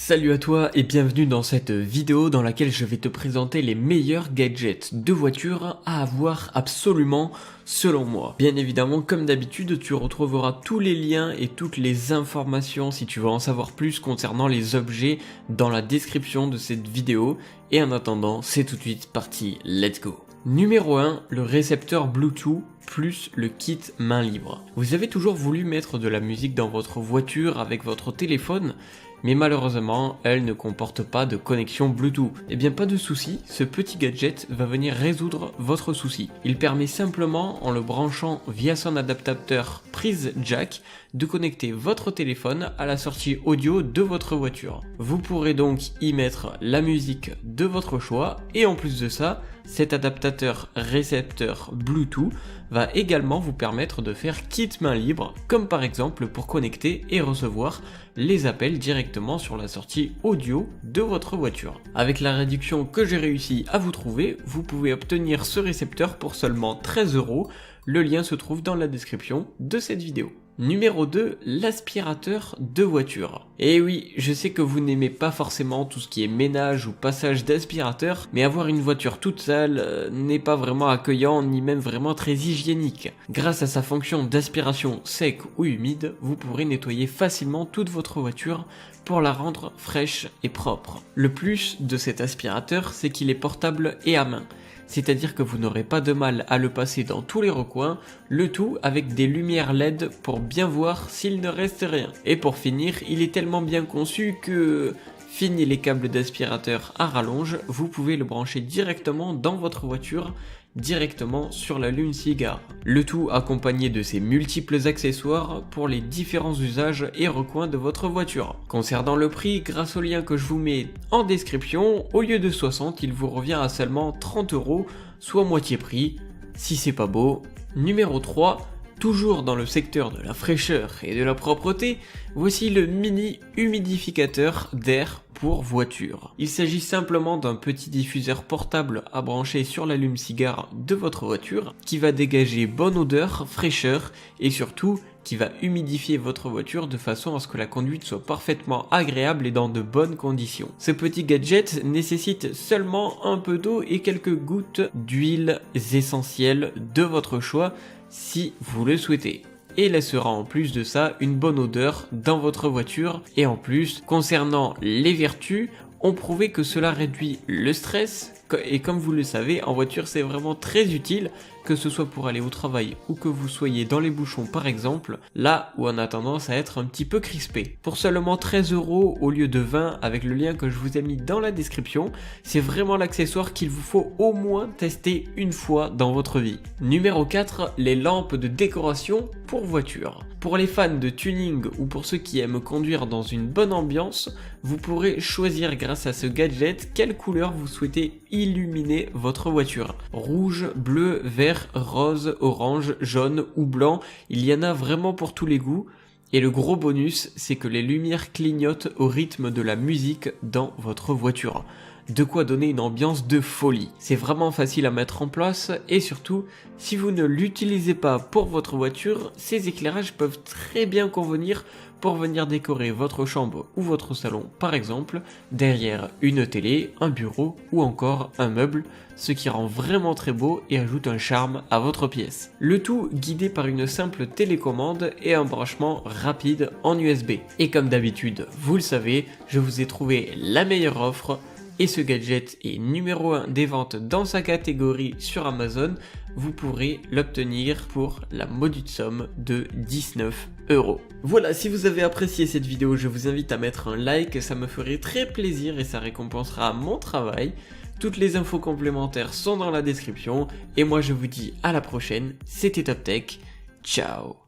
Salut à toi et bienvenue dans cette vidéo dans laquelle je vais te présenter les meilleurs gadgets de voiture à avoir absolument selon moi. Bien évidemment, comme d'habitude, tu retrouveras tous les liens et toutes les informations si tu veux en savoir plus concernant les objets dans la description de cette vidéo. Et en attendant, c'est tout de suite parti, let's go. Numéro 1, le récepteur Bluetooth plus le kit main libre. Vous avez toujours voulu mettre de la musique dans votre voiture avec votre téléphone, mais malheureusement, elle ne comporte pas de connexion Bluetooth. Eh bien pas de souci, ce petit gadget va venir résoudre votre souci. Il permet simplement, en le branchant via son adaptateur prise jack, de connecter votre téléphone à la sortie audio de votre voiture. Vous pourrez donc y mettre la musique de votre choix et en plus de ça, cet adaptateur récepteur Bluetooth va également vous permettre de faire kit main libre, comme par exemple pour connecter et recevoir les appels directement sur la sortie audio de votre voiture. Avec la réduction que j'ai réussi à vous trouver, vous pouvez obtenir ce récepteur pour seulement 13 €. Le lien se trouve dans la description de cette vidéo. Numéro 2, l'aspirateur de voiture. Et oui, je sais que vous n'aimez pas forcément tout ce qui est ménage ou passage d'aspirateur, mais avoir une voiture toute sale n'est pas vraiment accueillant ni même vraiment très hygiénique. Grâce à sa fonction d'aspiration sec ou humide, vous pourrez nettoyer facilement toute votre voiture pour la rendre fraîche et propre. Le plus de cet aspirateur, c'est qu'il est portable et à main. C'est-à-dire que vous n'aurez pas de mal à le passer dans tous les recoins, le tout avec des lumières LED pour bien voir s'il ne reste rien. Et pour finir, il est tellement bien conçu que... Fini les câbles d'aspirateur à rallonge, vous pouvez le brancher directement dans votre voiture, directement sur l'allume-cigare. Le tout accompagné de ses multiples accessoires pour les différents usages et recoins de votre voiture. Concernant le prix, grâce au lien que je vous mets en description, au lieu de 60, il vous revient à seulement 30 €, soit moitié prix, si c'est pas beau. Numéro 3, toujours dans le secteur de la fraîcheur et de la propreté, voici le mini humidificateur d'air pour voiture. Il s'agit simplement d'un petit diffuseur portable à brancher sur l'allume-cigare de votre voiture qui va dégager bonne odeur, fraîcheur et surtout qui va humidifier votre voiture de façon à ce que la conduite soit parfaitement agréable et dans de bonnes conditions. Ce petit gadget nécessite seulement un peu d'eau et quelques gouttes d'huiles essentielles de votre choix si vous le souhaitez. Et laissera en plus de ça une bonne odeur dans votre voiture. Et en plus, concernant les vertus, on prouvait que cela réduit le stress. Et comme vous le savez, en voiture c'est vraiment très utile, que ce soit pour aller au travail ou que vous soyez dans les bouchons par exemple, là où on a tendance à être un petit peu crispé. Pour seulement 13 € au lieu de 20 avec le lien que je vous ai mis dans la description, c'est vraiment l'accessoire qu'il vous faut au moins tester une fois dans votre vie. Numéro 4, les lampes de décoration pour voiture. Pour les fans de tuning ou pour ceux qui aiment conduire dans une bonne ambiance, vous pourrez choisir grâce à ce gadget quelle couleur vous souhaitez illuminer votre voiture. Rouge, bleu, vert, rose, orange, jaune ou blanc, il y en a vraiment pour tous les goûts. Et le gros bonus, c'est que les lumières clignotent au rythme de la musique dans votre voiture. De quoi donner une ambiance de folie. C'est vraiment facile à mettre en place et surtout, si vous ne l'utilisez pas pour votre voiture, ces éclairages peuvent très bien convenir pour venir décorer votre chambre ou votre salon par exemple, derrière une télé, un bureau ou encore un meuble, ce qui rend vraiment très beau et ajoute un charme à votre pièce. Le tout guidé par une simple télécommande et un branchement rapide en USB. Et comme d'habitude, vous le savez, je vous ai trouvé la meilleure offre. Et ce gadget est numéro 1 des ventes dans sa catégorie sur Amazon, vous pourrez l'obtenir pour la modique somme de 19 €. Voilà, si vous avez apprécié cette vidéo, je vous invite à mettre un like, ça me ferait très plaisir et ça récompensera mon travail. Toutes les infos complémentaires sont dans la description et moi je vous dis à la prochaine, c'était Top Tech, ciao.